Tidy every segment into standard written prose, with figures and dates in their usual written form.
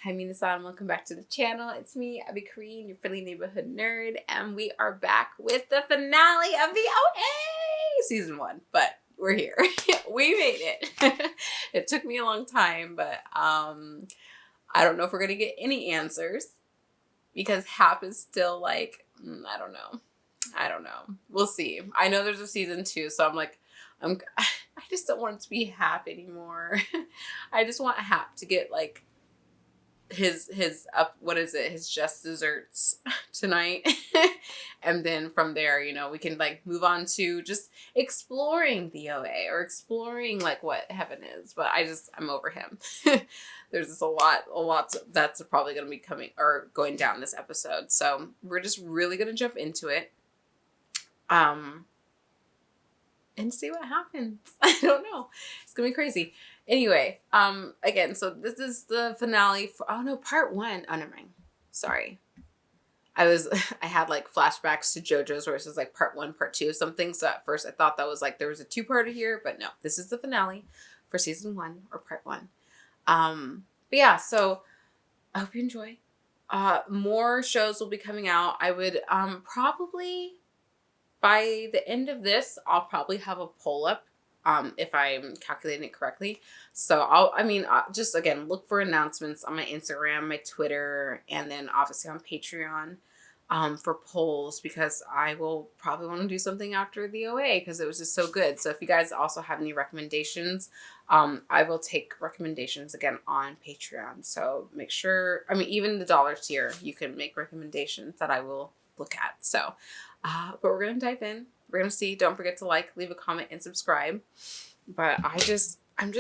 Hi, Minasan, and welcome back to the channel. It's me, Abby Kareen, your friendly neighborhood nerd, and we are back with the finale of the OA season 1, but we're here. We made it. It took me a long time, but I don't know if we're gonna get any answers because Hap is still like, I don't know. We'll see. I know there's a season 2, so I just don't want it to be Hap anymore. I just want Hap to get like his just desserts tonight. And then from there, you know, we can like move on to just exploring the OA or exploring like what heaven is. But I'm over him. There's just a lot that's probably going to be coming or going down this episode. So we're just really going to jump into it. And see what happens. I don't know. It's gonna be crazy. Anyway, again, so this is the finale for part 1. Oh, never mind. Sorry. I had like flashbacks to JoJo's where it says like part 1, part 2, something. So at first I thought that was like there was a 2-parter here, but no, this is the finale for season 1 or part 1. But yeah, so I hope you enjoy. More shows will be coming out. I would probably by the end of this, I'll probably have a poll up, if I'm calculating it correctly. So just again, look for announcements on my Instagram, my Twitter, and then obviously on Patreon, for polls, because I will probably want to do something after the OA because it was just so good. So if you guys also have any recommendations, I will take recommendations again on Patreon. So make sure, even the dollar tier, you can make recommendations that I will look at. So, but we're going to dive in. We're going to see. Don't forget to like, leave a comment, and subscribe. But I'm just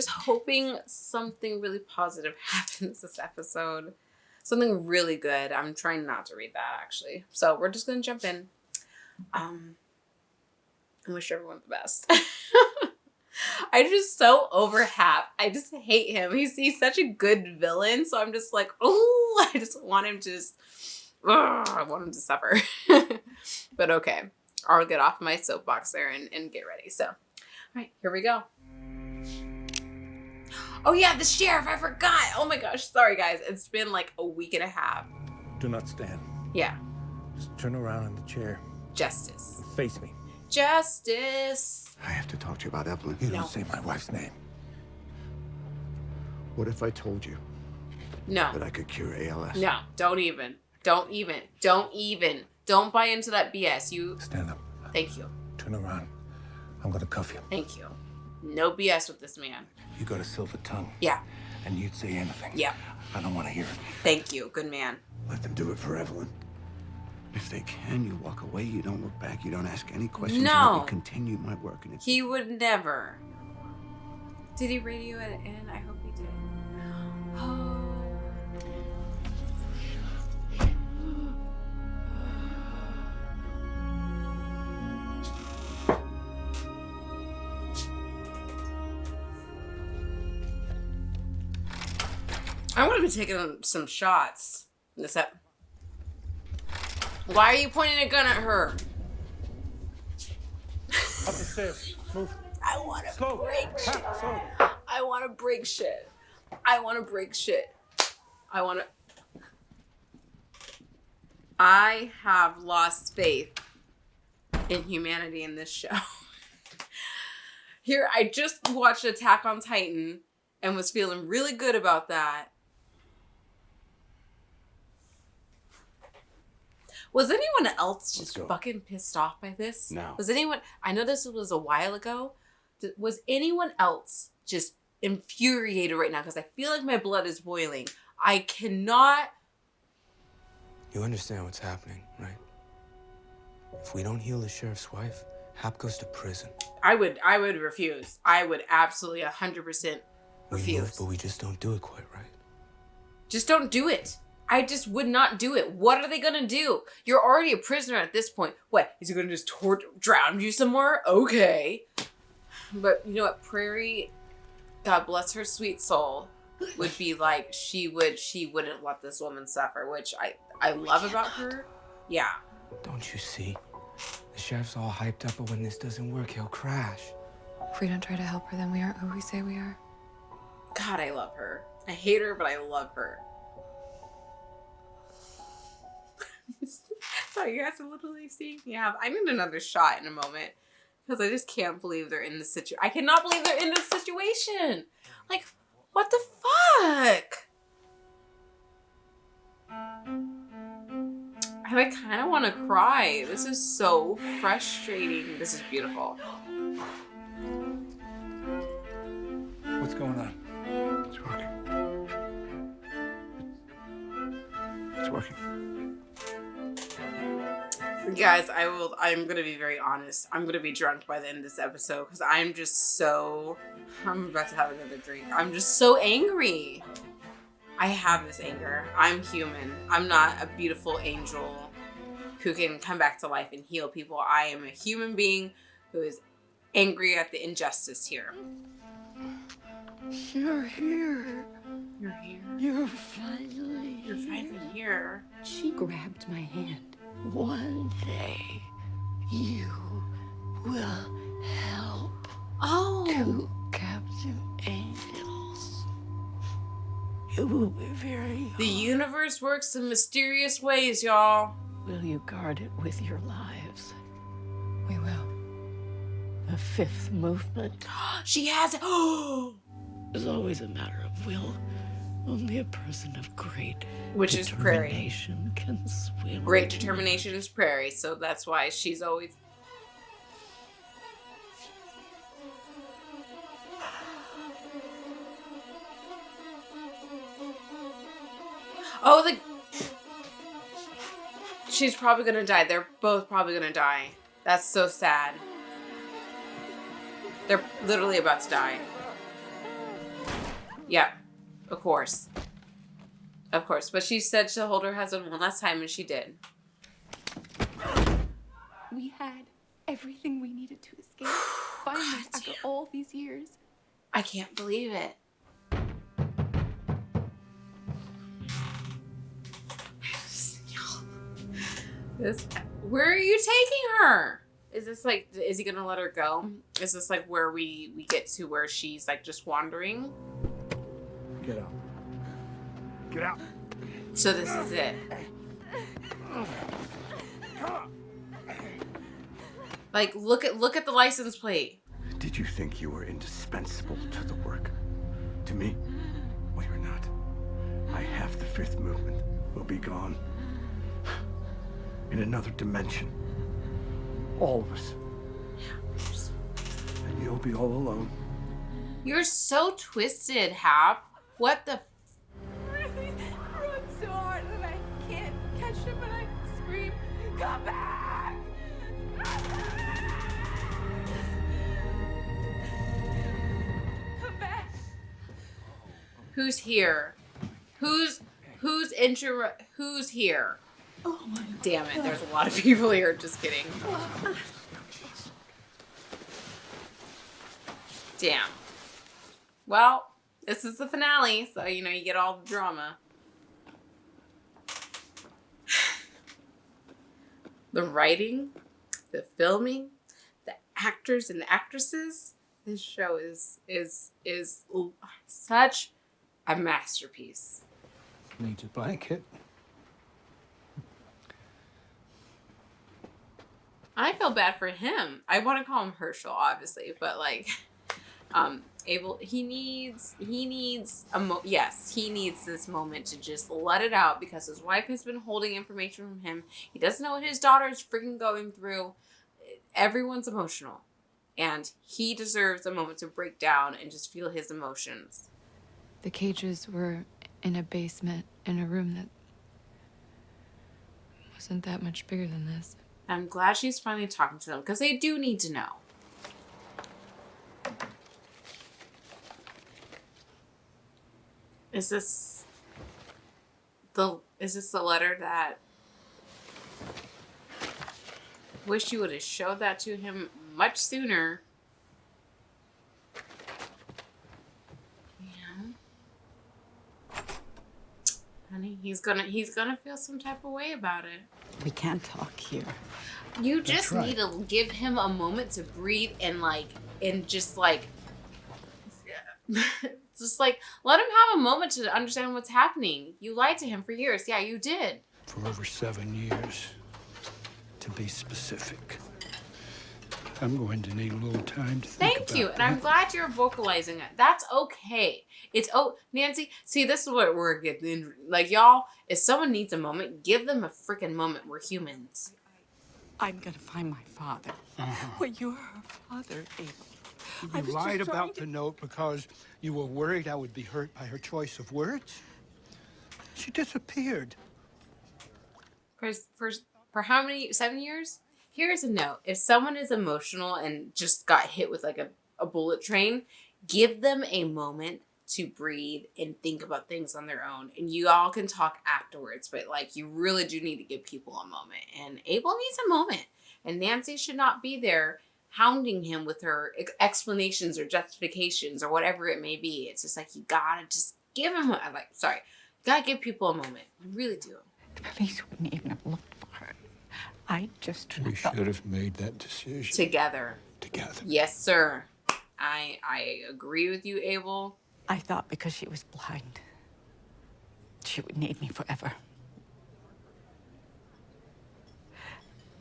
hoping something really positive happens this episode. Something really good. I'm trying not to read that, actually. So we're just going to jump in. And wish everyone the best. I'm just so over Hap. I just hate him. He's such a good villain. So I'm just like, oh, I just want him to just... I want him to suffer. But okay, I'll get off my soapbox there and get ready. So, all right, here we go. Oh yeah, the sheriff, I forgot. Oh my gosh, sorry guys. It's been like a week and a half. Do not stand. Yeah. Just turn around in the chair. Justice. Face me. Justice. I have to talk to you about Evelyn. You don't say my wife's name. What if I told you No. that I could cure ALS? No, don't even. Don't buy into that BS. You stand up. Thank you. Turn around. I'm gonna cuff you. Thank you. No BS with this man. You got a silver tongue. Yeah. And you'd say anything. Yeah. I don't want to hear it. Thank you. Good man. Let them do it for Evelyn. If they can, you walk away. You don't look back. You don't ask any questions. No. You let me continue my work. And He would never. Did he radio it in? I hope he did. Oh. I would have been taking some shots. Why are you pointing a gun at her? Up the stairs. Move. I want to Slow. break shit. Slow. I want to break shit. I want to break shit. I have lost faith in humanity in this show. Here, I just watched Attack on Titan and was feeling really good about that. Was anyone else just fucking pissed off by this? No. Was anyone... I know this was a while ago. Was anyone else just infuriated right now? Because I feel like my blood is boiling. I cannot... You understand what's happening, right? If we don't heal the sheriff's wife, Hap goes to prison. I would refuse. I would absolutely 100% refuse. We move, but we just don't do it quite right. Just don't do it. I just would not do it. What are they gonna do? You're already a prisoner at this point. What? Is he gonna just drown you some more? Okay. But you know what? Prairie, God bless her sweet soul, would be like, she wouldn't let this woman suffer, which I love about her. Yeah. Don't you see? The sheriff's all hyped up, but when this doesn't work, he'll crash. If we don't try to help her, then we aren't who we say we are. God, I love her. I hate her, but I love her. So you guys are literally seeing me have. I need another shot in a moment because I just can't believe they're in this situation. I cannot believe they're in this situation. Like, what the fuck? I kind of want to cry. This is so frustrating. This is beautiful. What's going on? It's working. It's working. Guys, I'm gonna be very honest. I'm gonna be drunk by the end of this episode because I'm about to have another drink. I'm just so angry. I have this anger. I'm human. I'm not a beautiful angel who can come back to life and heal people. I am a human being who is angry at the injustice here. You're here. You're here. You're finally Here. She grabbed my hand. One day, you will help Oh. two captive angels. It will be very hard. The universe works in mysterious ways, y'all. Will you guard it with your lives? We will. The fifth movement She has it. Oh. is always a matter of will. Only a person of great Which is Prairie. determination can swim. Great determination is Prairie, so that's why she's always. Oh, she's probably gonna die. They're both probably gonna die. That's so sad. They're literally about to die. Yeah, of course. Of course. But she said she'll hold her husband one last time, and she did. We had everything we needed to escape. Finally, after all these years. I can't believe it. Where are you taking her? Is this like, is he gonna let her go? Is this like where we get to where she's like just wandering? Get out. Get out. So this is it. Like, look at the license plate. Did you think you were indispensable to the work? To me? Well, you're not. I have the fifth movement. We'll be gone. In another dimension. All of us. And you'll be all alone. You're so twisted, Hap. What the? I run so hard that I can't catch him, and I scream, "Come back!" Come back! Who's here? Who's here? Oh my Damn it, there's a lot of people here. Just kidding. Damn. Well, this is the finale, so you know you get all the drama. The writing, the filming, the actors and actresses. This show is such a masterpiece. Needs a blanket. I feel bad for him. I want to call him Herschel, obviously, but like, he needs he needs this moment to just let it out because his wife has been holding information from him. He doesn't know what his daughter is freaking going through. Everyone's emotional, and he deserves a moment to break down and just feel his emotions. The cages were in a basement in a room that wasn't that much bigger than this. I'm glad she's finally talking to them because they do need to know. Is this the letter that wish you would have showed that to him much sooner? Yeah. Honey, he's gonna feel some type of way about it. We can't talk here. You just right. need to give him a moment to breathe and just let him have a moment to understand what's happening. You lied to him for years. Yeah, you did. For over 7 years. to be specific. I'm going to need a little time to think Thank about you. that. And I'm glad you're vocalizing it. That's okay. It's, oh, Nancy, see, this is what we're getting. Like, y'all, if someone needs a moment, give them a freaking moment. We're humans. I'm gonna find my father. Well, you're her father, Abel. I You was lied just about trying the note because you were worried I would be hurt by her choice of words? She disappeared. For how many, 7 years? Here's a note. If someone is emotional and just got hit with like a bullet train, give them a moment to breathe and think about things on their own. And you all can talk afterwards, but like you really do need to give people a moment. And Abel needs a moment. And Nancy should not be there hounding him with her explanations or justifications or whatever it may be. It's just like you gotta just give him gotta give people a moment. You really do. The police wouldn't even have looked for her. I just We should have made that decision Together. together. Yes, sir. I agree with you, Abel. I thought because she was blind, she would need me forever.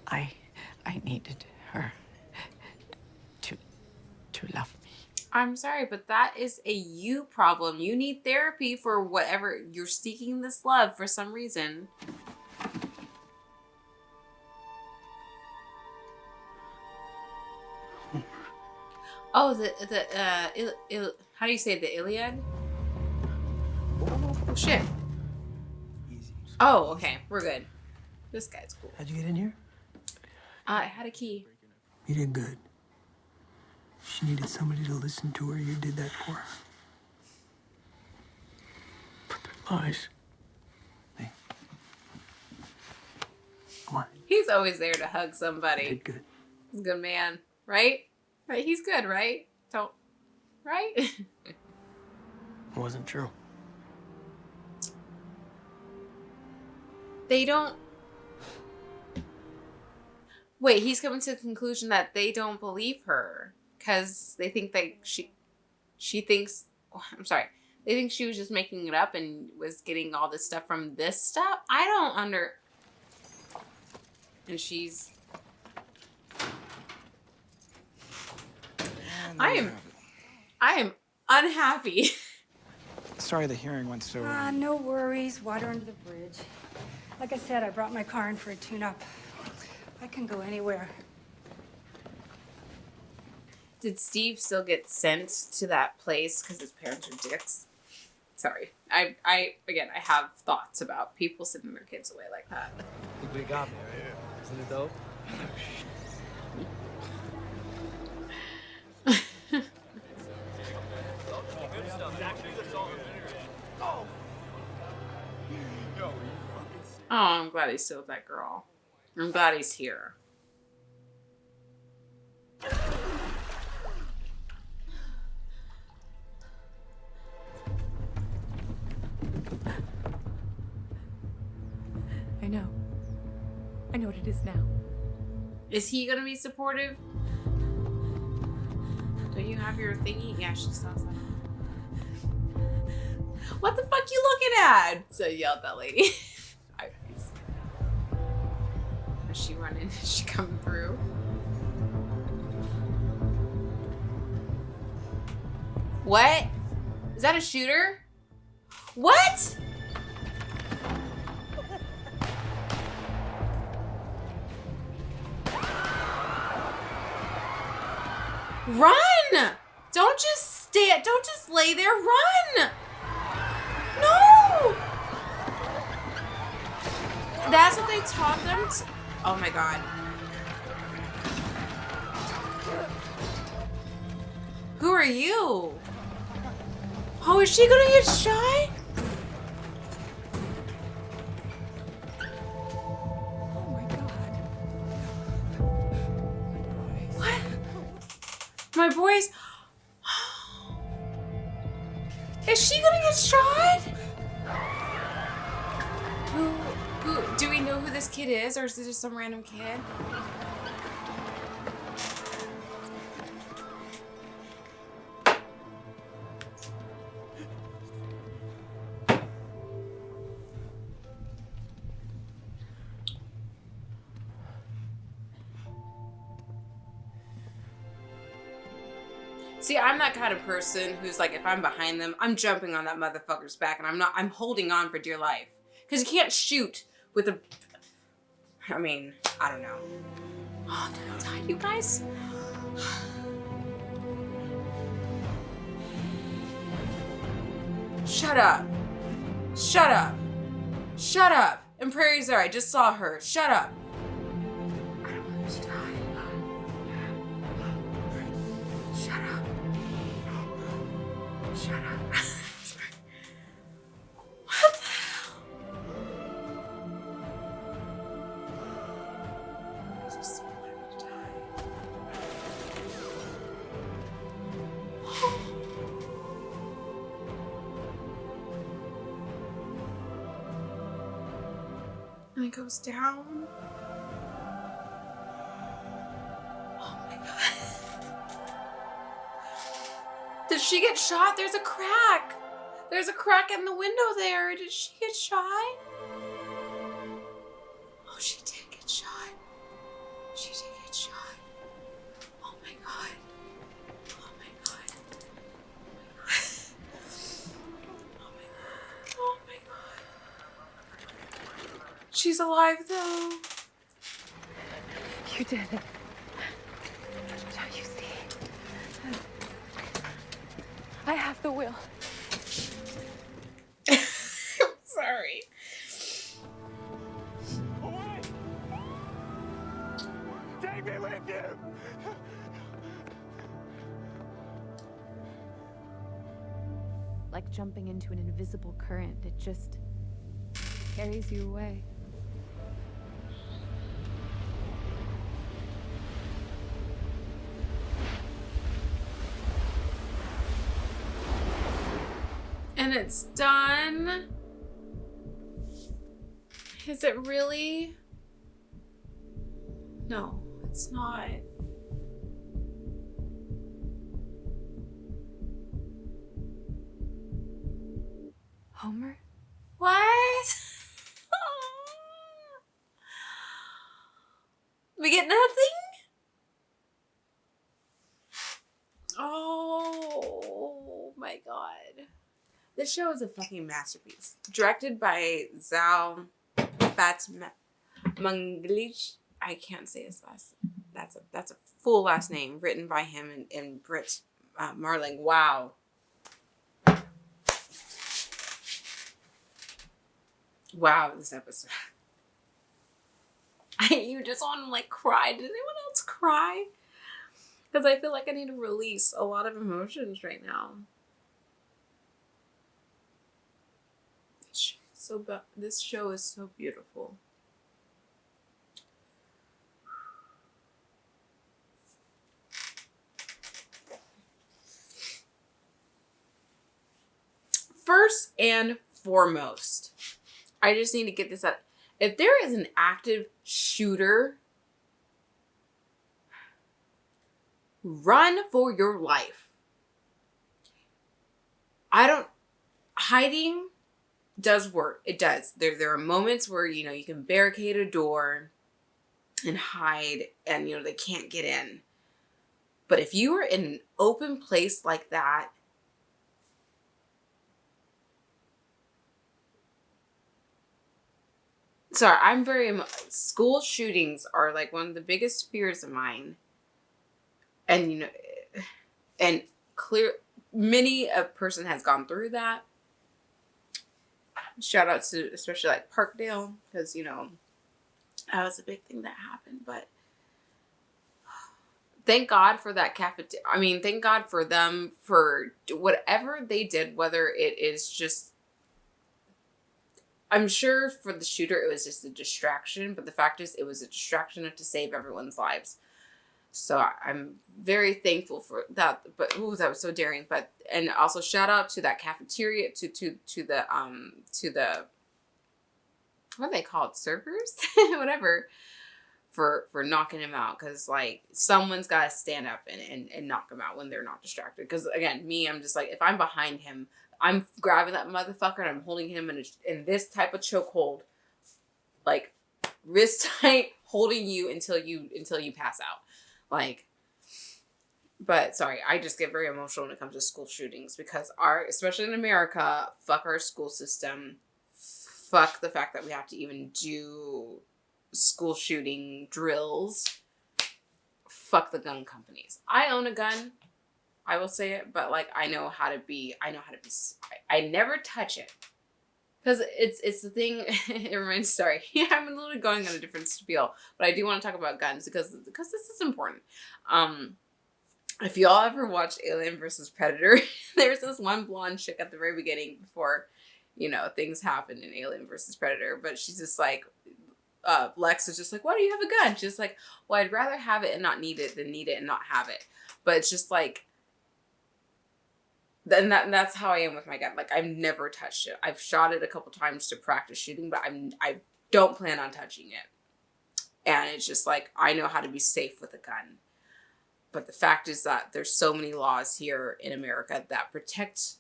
I needed her to love me. I'm sorry, but that is a you problem. You need therapy for whatever. You're seeking this love for some reason. Oh, how do you say it? The Iliad? Oh, shit. Easy. Oh, okay. We're good. This guy's cool. How'd you get in here? I had a key. You did good. She needed somebody to listen to her. You did that for her. But they're lies. Hey. Come on. He's always there to hug You somebody. did good. He's a good man, right? Right? He's good, right? Don't, right? It wasn't true. They don't. Wait, he's coming to the conclusion that they don't believe her because they think that she thinks. Oh, I'm sorry. They think she was just making it up and was getting all this stuff from this stuff. I don't under. And she's. I am unhappy. Sorry the hearing went so... No worries. Water under the bridge. Like I said, I brought my car in for a tune-up. I can go anywhere. Did Steve still get sent to that place because his parents are dicks? Sorry. I have thoughts about people sending their kids away like that. Look what he got me right here. Isn't it dope? Oh, I'm glad he's still with that girl. I'm glad he's here. I know. I know what it is now. Is he gonna be supportive? Don't you have your thingy? Yeah, she still has that. What the fuck you looking at? So I yelled at that lady. Is she running? Is she coming through? What? Is that a shooter? What? Run! Don't just stand. Don't just lay there. Run! No! That's what they taught them to. Oh my god. Who are you? Oh, is she gonna get shot? Oh my god. What? My boys. Is she gonna get shot? Who, do we know who this kid is, or is it just some random kid? See, I'm that kind of person who's like, if I'm behind them, I'm jumping on that motherfucker's back, and I'm holding on for dear life. Because you can't shoot with a, I mean, I don't know. Oh, did I die, you guys? Shut up. Shut up. Shut up. And Prairie's there, I just saw her. Shut up. I don't want to die. Shut up. Shut up. Sorry. What the hell? I just wanted to die. And it goes down. Oh my god. Did she get shot? There's a crack. There's a crack in the window there. Did she get shot? Oh, she did get shot. She did get shot. Oh my god. Oh my god. Oh my god. Oh my god. Oh my god. She's alive though. You did it. Don't you see? I have the will. Sorry. Away! Take me with you! Like jumping into an invisible current, it just carries you away. And it's done. Is it really? No, it's not. Homer? What? We get nothing? Oh my god. This show is a fucking masterpiece. Directed by Zal Manglich. I can't say his last. That's a full last name. Written by him and Brit Marling. Wow. Wow, this episode. You just want to like cry. Did anyone else cry? Because I feel like I need to release a lot of emotions right now. This show is so beautiful. First and foremost, I just need to get this out. If there is an active shooter, run for your life. Hiding does work. It does. There are moments where, you can barricade a door and hide and, they can't get in. But if you are in an open place like that, sorry, school shootings are like one of the biggest fears of mine. And, many a person has gone through that. Shout out to especially like Parkdale, because, that was a big thing that happened. But thank God for that cafeteria. I mean, thank God for them for whatever they did, whether it is just, I'm sure for the shooter, it was just a distraction. But the fact is, it was a distraction to save everyone's lives. So I'm very thankful for that. But that was so daring. But and also shout out to that cafeteria, to the what are they called, servers, whatever, for knocking him out. Because like someone's got to stand up and knock him out when they're not distracted. Because again, I'm just like, if I'm behind him, I'm grabbing that motherfucker and I'm holding him in this type of chokehold, like wrist tight, holding you until you pass out. Like, But sorry, I just get very emotional when it comes to school shootings because especially in America, fuck our school system. Fuck the fact that we have to even do school shooting drills. Fuck the gun companies. I own a gun. I will say it, but like I never touch it. Because it's the thing, it reminds, sorry, I'm a little going on a different spiel, but I do want to talk about guns because this is important. If y'all ever watched Alien versus Predator, there's this one blonde chick at the very beginning before, things happen in Alien versus Predator, but she's just like, Lex is just like, why do you have a gun? She's like, well, I'd rather have it and not need it than need it and not have it. But it's just like, then that's how I am with my gun. Like, I've never touched it. I've shot it a couple times to practice shooting, but I don't plan on touching it. And it's just like, I know how to be safe with a gun. But the fact is that there's so many laws here in America that protect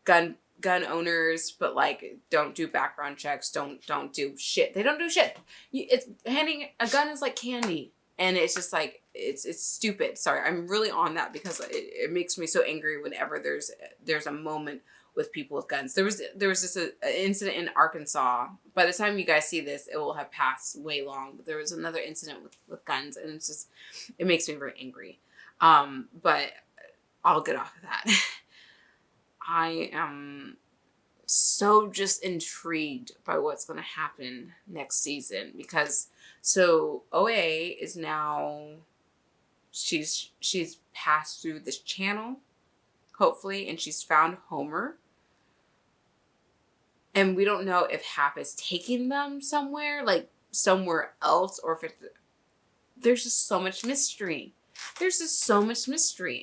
gun owners, but like don't do background checks, don't do shit. They don't do shit. It's handing a gun is like candy. And it's just like, it's stupid. Sorry, I'm really on that because it makes me so angry whenever there's a moment with people with guns. There was this incident in Arkansas. By the time you guys see this, it will have passed way long. But there was another incident with guns, and it makes me very angry. But I'll get off of that. I am so just intrigued by what's going to happen next season because OA is now, she's passed through this channel, hopefully, and she's found Homer. And we don't know if Hap is taking them somewhere else, or if there's just so much mystery.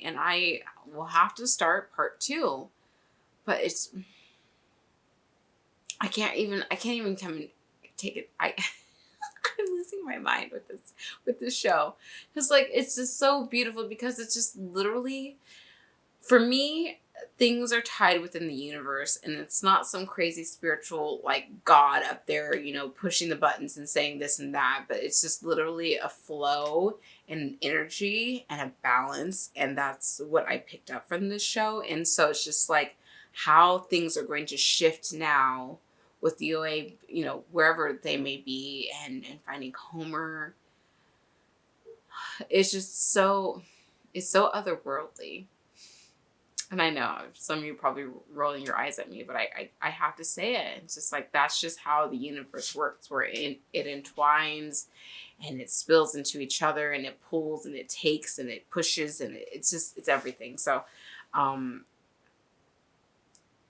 And I will have to start part 2. But I can't even come and take it. I'm losing my mind with this show. Because like it's just so beautiful because it's just literally, for me, things are tied within the universe, and it's not some crazy spiritual like God up there, pushing the buttons and saying this and that, but it's just literally a flow and energy and a balance, and that's what I picked up from this show. And so it's just like how things are going to shift now with the OA, wherever they may be, and finding Homer. It's just it's so otherworldly. And I know some of you are probably rolling your eyes at me, but I have to say it. It's just like, that's just how the universe works, where it entwines and it spills into each other, and it pulls and it takes and it pushes, and it's everything. So,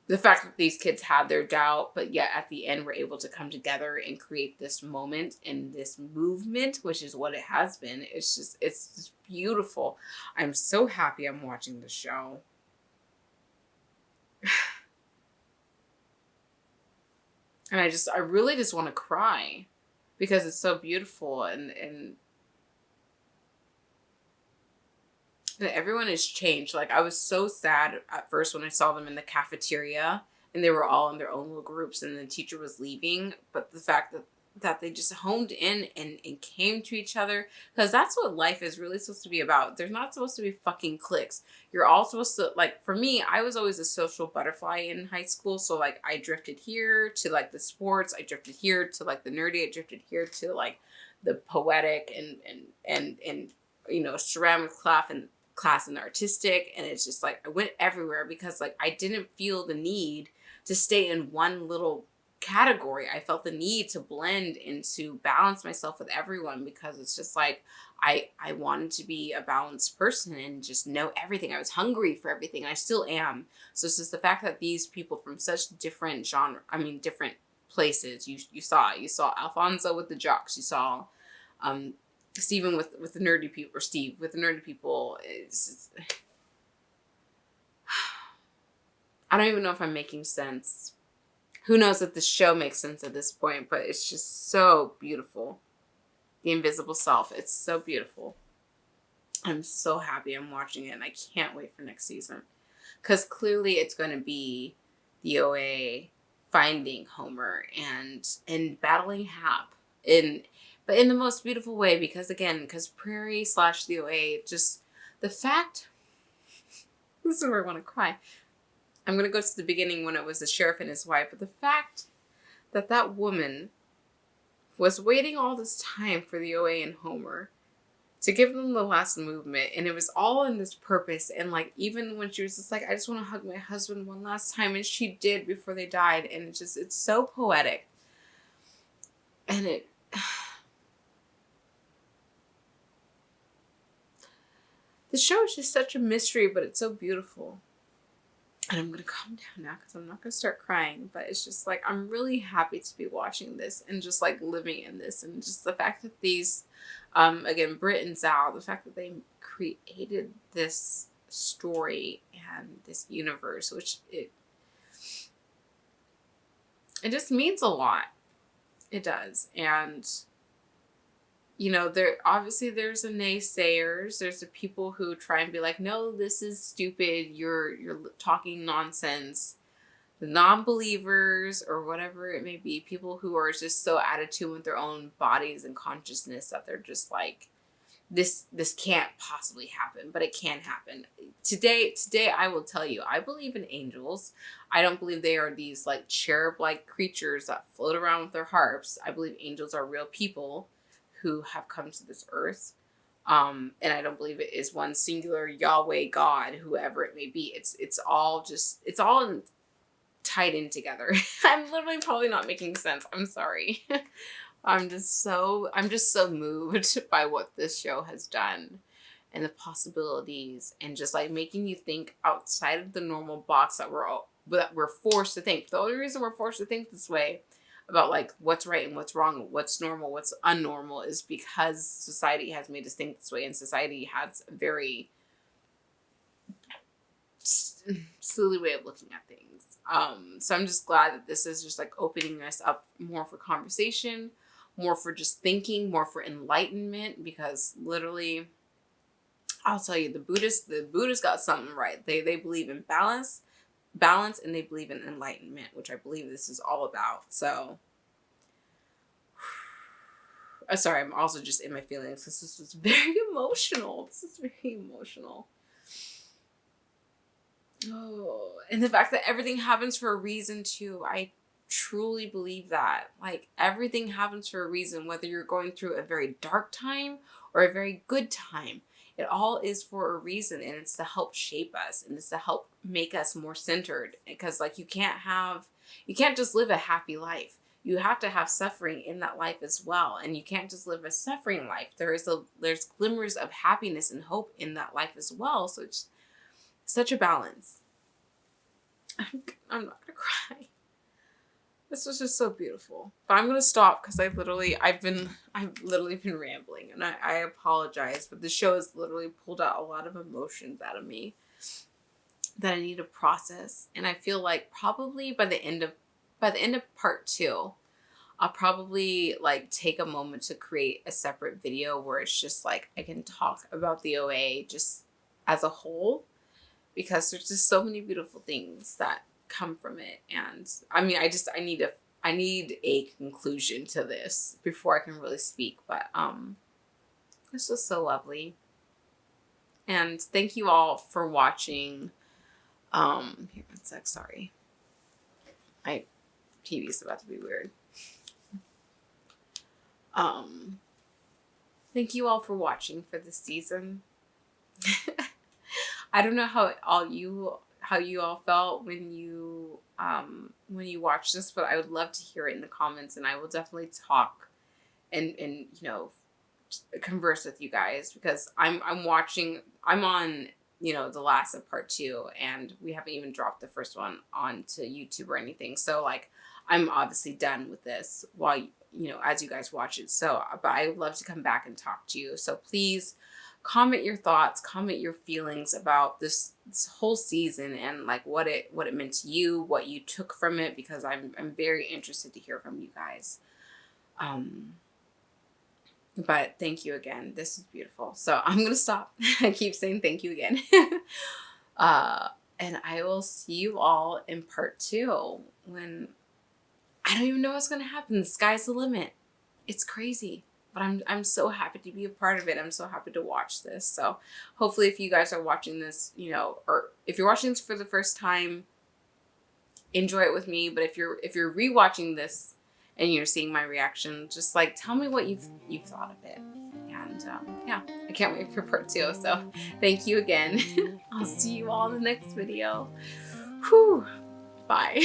the fact that these kids had their doubt, but yet at the end we're able to come together and create this moment and this movement, which is what it has been. It's just beautiful. I'm so happy I'm watching the show. And I really just want to cry because it's so beautiful, and everyone has changed. Like, I was so sad at first when I saw them in the cafeteria and they were all in their own little groups and the teacher was leaving. But the fact that they just honed in and came to each other, because that's what life is really supposed to be about. There's not supposed to be fucking cliques. You're all supposed to, like, for me, I was always a social butterfly in high school. So like I drifted here to like the sports, I drifted here to like the nerdy, I drifted here to like the poetic and ceramic class and artistic. And it's just like I went everywhere because like I didn't feel the need to stay in one little category. I felt the need to blend and to balance myself with everyone, because it's just like I wanted to be a balanced person and just know everything. I was hungry for everything, and I still am. So it's just the fact that these people from such different different places, you saw Alfonso with the jocks, you saw Steven with the nerdy people, or Steve with the nerdy people. I don't even know if I'm making sense. Who knows if the show makes sense at this point, but it's just so beautiful. The Invisible Self, it's so beautiful. I'm so happy I'm watching it, and I can't wait for next season. Because clearly it's going to be the OA finding Homer and battling Hap. But in the most beautiful way, because Prairie / the OA, just the fact This is where I want to cry. I'm going to go to the beginning when it was the sheriff and his wife. But the fact that that woman was waiting all this time for the OA and Homer to give them the last movement, and it was all in this purpose. And like, even when she was just like, I just want to hug my husband one last time, and she did before they died, and it's so poetic. And the show is just such a mystery, but it's so beautiful. And I'm gonna calm down now because I'm not gonna start crying, but it's just like, I'm really happy to be watching this and just like living in this, and just the fact that these again, Brit and Zal, the fact that they created this story and this universe, which it just means a lot. It does. And you know, there's the naysayers, there's the people who try and be like, no, this is stupid, you're talking nonsense. The non-believers, or whatever it may be, people who are just so out of tune with their own bodies and consciousness that they're just like, this can't possibly happen, but it can happen. Today I will tell you, I believe in angels. I don't believe they are these like cherub-like creatures that float around with their harps. I believe angels are real people who have come to this earth. And I don't believe it is one singular Yahweh God, whoever it may be. It's all tied in together. I'm literally probably not making sense. I'm sorry. I'm just so moved by what this show has done, and the possibilities, and just like making you think outside of the normal box that we're forced to think. The only reason we're forced to think this way about like what's right and what's wrong, what's normal, what's unnormal, is because society has made us think this way, and society has a very silly way of looking at things. So I'm just glad that this is just like opening us up more for conversation, more for just thinking, more for enlightenment, because literally, I'll tell you, the Buddhists got something right. They believe in balance, and they believe in enlightenment, which I believe this is all about. So, sorry, I'm also just in my feelings. This is very emotional. Oh, and the fact that everything happens for a reason too. I truly believe that. Like, everything happens for a reason, whether you're going through a very dark time or a very good time. It all is for a reason, and it's to help shape us, and it's to help make us more centered. Because like, you can't just live a happy life. You have to have suffering in that life as well, and you can't just live a suffering life. There's glimmers of happiness and hope in that life as well. So it's such a balance. I'm not gonna cry. This was just so beautiful. But I'm gonna stop because I've literally been rambling, and I apologize, but the show has literally pulled out a lot of emotions out of me that I need to process. And I feel like probably by the end of part 2, I'll probably like take a moment to create a separate video where it's just like I can talk about the OA just as a whole, because there's just so many beautiful things that come from it. And I mean, I need a conclusion to this before I can really speak. But this was so lovely. And thank you all for watching. Here, one sec, sorry. My TV's about to be weird. Thank you all for watching for this season. I don't know how you all felt when you watched this, but I would love to hear it in the comments, and I will definitely talk and converse with you guys, because I'm on the last of part 2, and we haven't even dropped the first one onto YouTube or anything. So like, I'm obviously done with this while as you guys watch it. So, but I would love to come back and talk to you. So please comment your thoughts, comment your feelings about this whole season, and like what it meant to you, what you took from it, because I'm very interested to hear from you guys. But thank you again. This is beautiful. So I'm gonna stop. I keep saying thank you again. And I will see you all in part 2, when I don't even know what's gonna happen. The sky's the limit. It's crazy. but I'm so happy to be a part of it. I'm so happy to watch this. So hopefully if you guys are watching this, you know, or if you're watching this for the first time, enjoy it with me. But if you're rewatching this and you're seeing my reaction, just like tell me what you've thought of it. And yeah, I can't wait for part 2. So thank you again. I'll see you all in the next video. Whew. Bye.